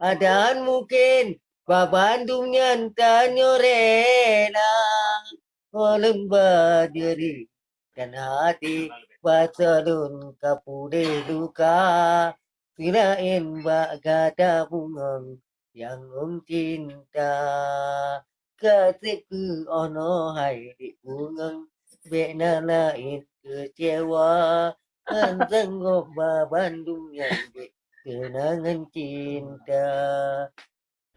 Adaan mungkin babandungnya tanyorela lembah diri dan hati pasalun kapude duka kirain bak gada bungang yang cinta kasihku ono hai di bungang bena lain kecewa sanggup babandungnya kenangan cinta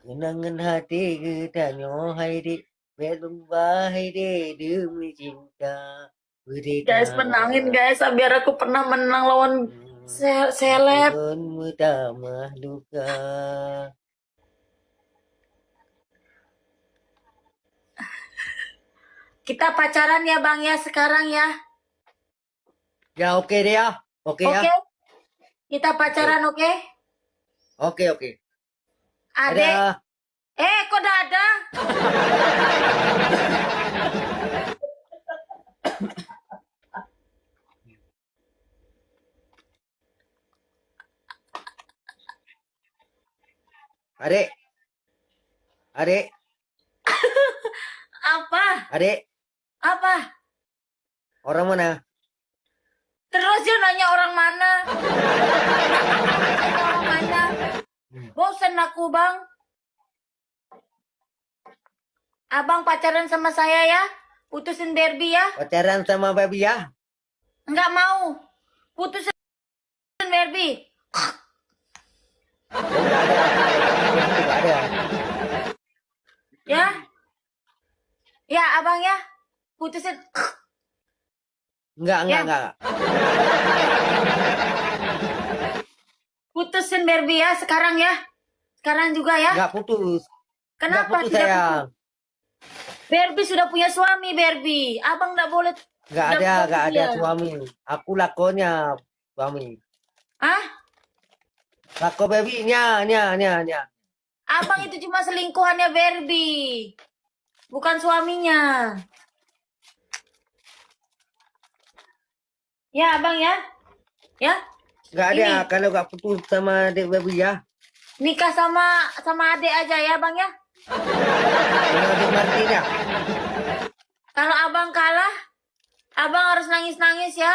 kenangan hati kita nyohai di belum bahai demi cinta Guys, berikan menangin guys, biar aku pernah menang lawan seleb. utama duka. Kita pacaran ya Bang ya sekarang ya. Ya oke deh ya, oke ya, Oke? Kita pacaran oke? oke. Adek, Ada kok ada? adek, adek, Apa? adek, Apa? orang mana? Terus dia nanya orang mana? Nanya orang mana? Bosan aku Bang. Abang pacaran sama saya ya? Putusin Barbie ya? Pacaran sama babi ya? Enggak mau. Putusin Barbie. Enggak ada. Ya? Ya abang ya? Putusin. Enggak. Putusin Barbie ya sekarang ya? Sekarang juga ya? Enggak putus. Kenapa Enggak putus tidak sayang. putus? Barbie sudah punya suami Barbie. Abang enggak boleh. Enggak ada suami. Aku lakonnya suami. Hah? Lako babynya, nya. Abang itu cuma selingkuhannya Barbie. Bukan suaminya. Ya abang ya? Ya? Enggak ada Ini. kalau enggak putus sama adik baby ya. Nikah sama adik aja ya bang ya? Sama adik Martina. Kalau abang kalah, abang harus nangis-nangis ya.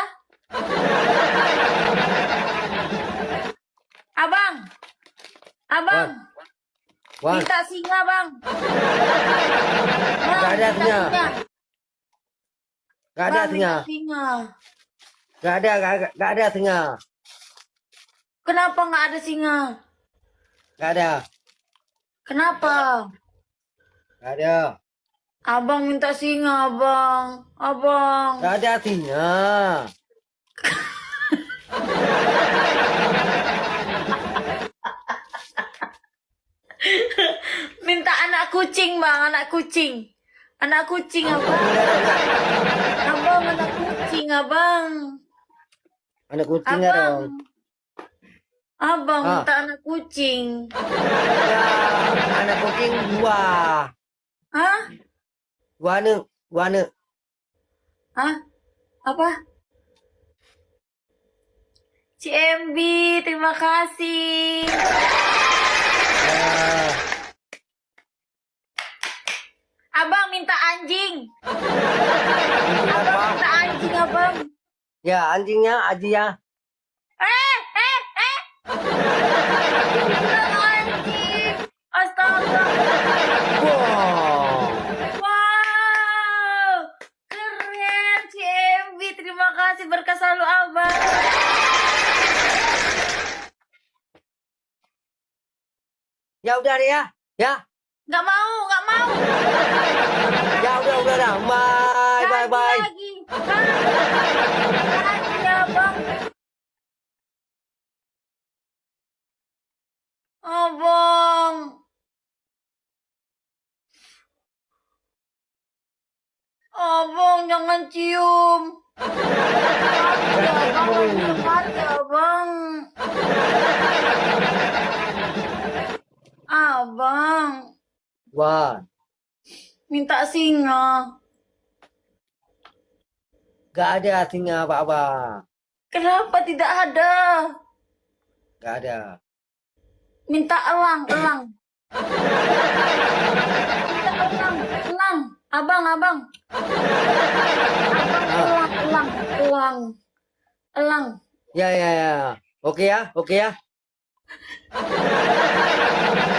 Abang. Wan. Minta singa bang. Enggak ada singa. Enggak ada Bang, singa. minta singa. Enggak ada singa. Kenapa nggak ada singa? Enggak ada. Kenapa? Enggak ada. Abang minta singa, abang. Enggak ada singa. Minta anak kucing, bang. Anak kucing, abang. Abang, anak kucing, abang. Anak kucing enggak dong. Abang minta anak kucing. Ya, anak kucing dua. Hah? Dua ne. Hah? Apa? CMB, terima kasih. Ya. Abang minta anjing. Anjing Abang apa? minta anjing, abang. Ya, anjingnya Aji ya. Bilang anjing. Astaga. Wow. Wow. Keren, CMB. Terima kasih, berkah selalu abang. Ya udah deh ya. Ya. Nggak mau. Ya udah dah. Bye. Lagi. Lagi ya, bang. Abang. Abang, jangan cium. Abang. Abang. Wah. Minta singa. Gak ada singa apa-apa. Kenapa tidak ada? Gak ada. Minta elang. Minta elang. Abang. Abang, elang. Ya. Oke ya.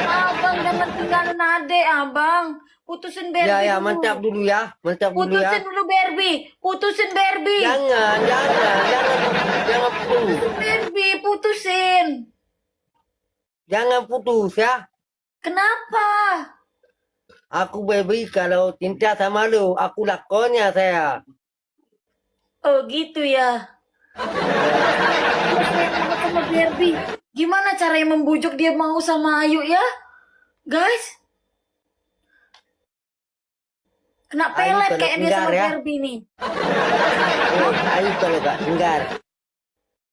Abang jangan tinggalin adek, abang. Putusin Barbie Ya, dulu. mantap dulu ya. Putusin dulu Barbie. Jangan putus. Barbie, putusin. Jangan putus ya. Kenapa? Aku baby kalau cinta sama lu, aku lakonnya saya. Oh gitu ya. Sama Barbie. Gimana caranya membujuk dia mau sama Ayu ya? Guys. Kena Ayu pelet kalau kayak dia enggak sama ya. Barbie nih. Ayu kalau gak tinggal.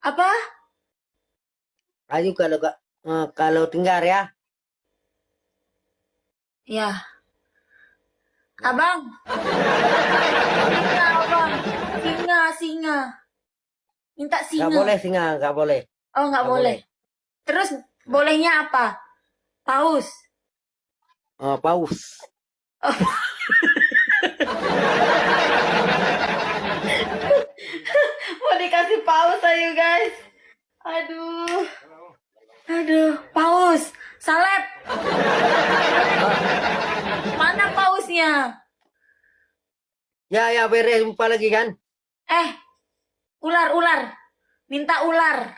Apa? Ayu kalau tinggal ya. Ya. Abang. Singa. Minta singa. Gak boleh singa, gak boleh. Oh, nggak Nggak boleh. Terus bolehnya apa? Paus. Paus. Mau dikasih paus ayo guys. Aduh, paus. Salep. Mana pausnya? Ya beres jumpa lagi kan. Ular. Minta ular.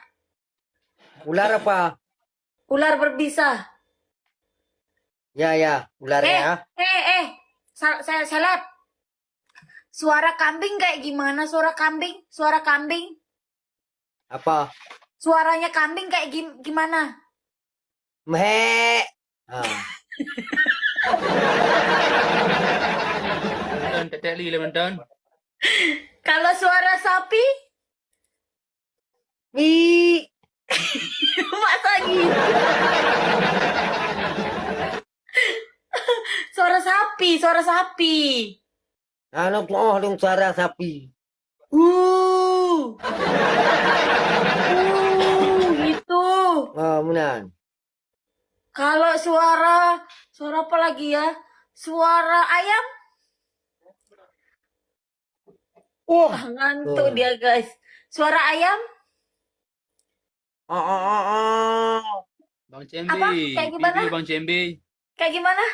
Ular apa? Ular berbisa. Ya ular ya. Salep. Suara kambing kayak gimana? Suara kambing. Apa? Suaranya kambing kayak gimana? Meh. Kalau suara sapi? Mi. Masa gitu? Suara sapi. Dong suara sapi. Gitu. Benar. Kalau suara apa lagi ya? Suara ayam? Ngantuk dia guys. Suara ayam? Bang Cembi. Apa? Kayak gimana? Video Bang Cembi. Kayak gimana?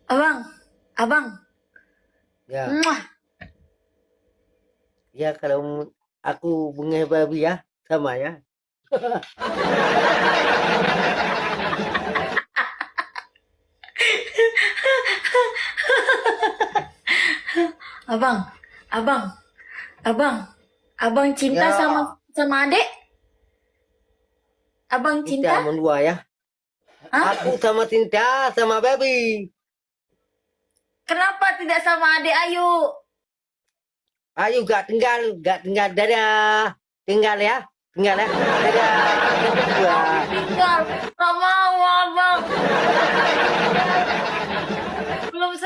Aduh. Abang. Ya. Muah. Ya kalau aku bunga babi ya sama ya. Abang cinta Ya. sama adek? Abang Kita cinta? berdua ya. Hah? Aku sama cinta sama baby. Kenapa tidak sama adek Ayu? Ayo gak tinggal dadah. Tinggal ya. Dadah. Berdua. Tinggal. Gak mau abang. Belum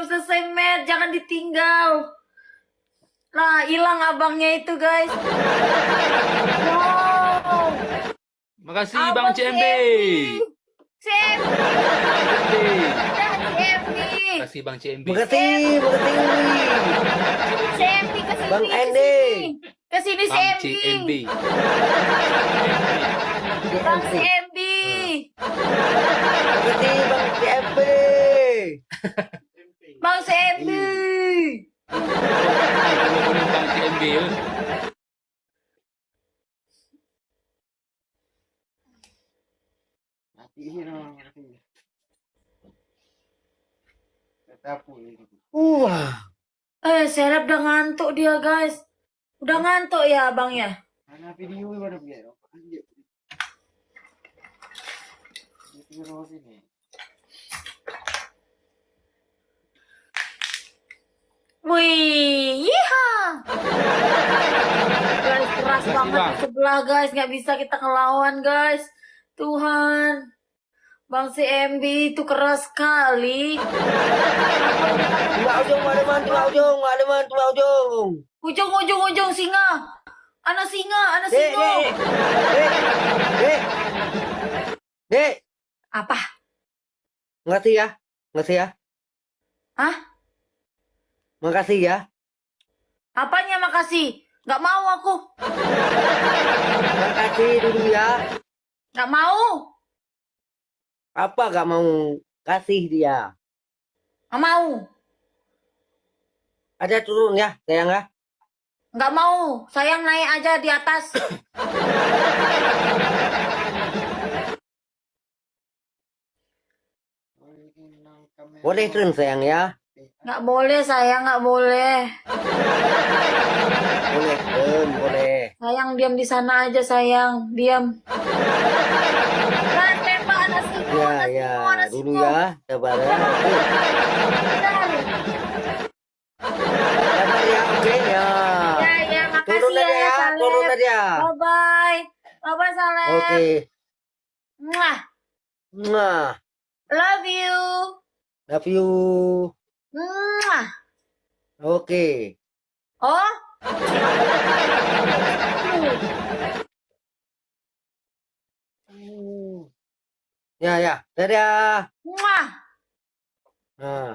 selesai Matt. Jangan ditinggal. Nah, hilang abangnya itu guys. Wow. Makasih Abang Bang Cembi. Makasih Bang Cembi. Makasih. Sembi kesini. Bang Endi. Kesini Bang Sembi. Cembi. Bang Sembi. Makasih Bang CMP. Bang Sembi. Bang Cembi. Serap udah ngantuk dia guys. Udah ngantuk ya abang ya? Wih, yiha. Guys, keras Makasih, banget Bang. di sebelah guys, nggak bisa kita ngelawan guys. Tuhan, Bang CMB itu keras sekali. Tumak ujung, Maleman, tumak ujung, Maleman, tumak ujung. Ujung singa. Anak singa, anak Dek, singa. dek, dek, dek, Apa? makasih ya, makasih ya, Hah? makasih ya. Apanya makasih? Nggak mau aku. Makasih dulu ya. Nggak mau. Apa gak mau kasih dia? Nggak mau. Ada turun ya, sayang ya. Nggak mau. Sayang naik aja di atas. Boleh turun sayang ya. Nggak boleh sayang, nggak boleh. Boleh turun, boleh. Sayang diam di sana aja sayang. Diam. Nah, tembak anak singo, Ya, anak ya, singo, anak dulu singo. ya, sabar ya. Bentar. Sabar ya, oke ya. Ya, makasih Turun aja ya, ya, Saleh. turun aja. Bye-bye. Bye-bye, Saleh. Oke. Mwah. Nah, Love you. love you. Mwah. Oke. Oh? Ya, ya. Dadah. Mwah. Nah.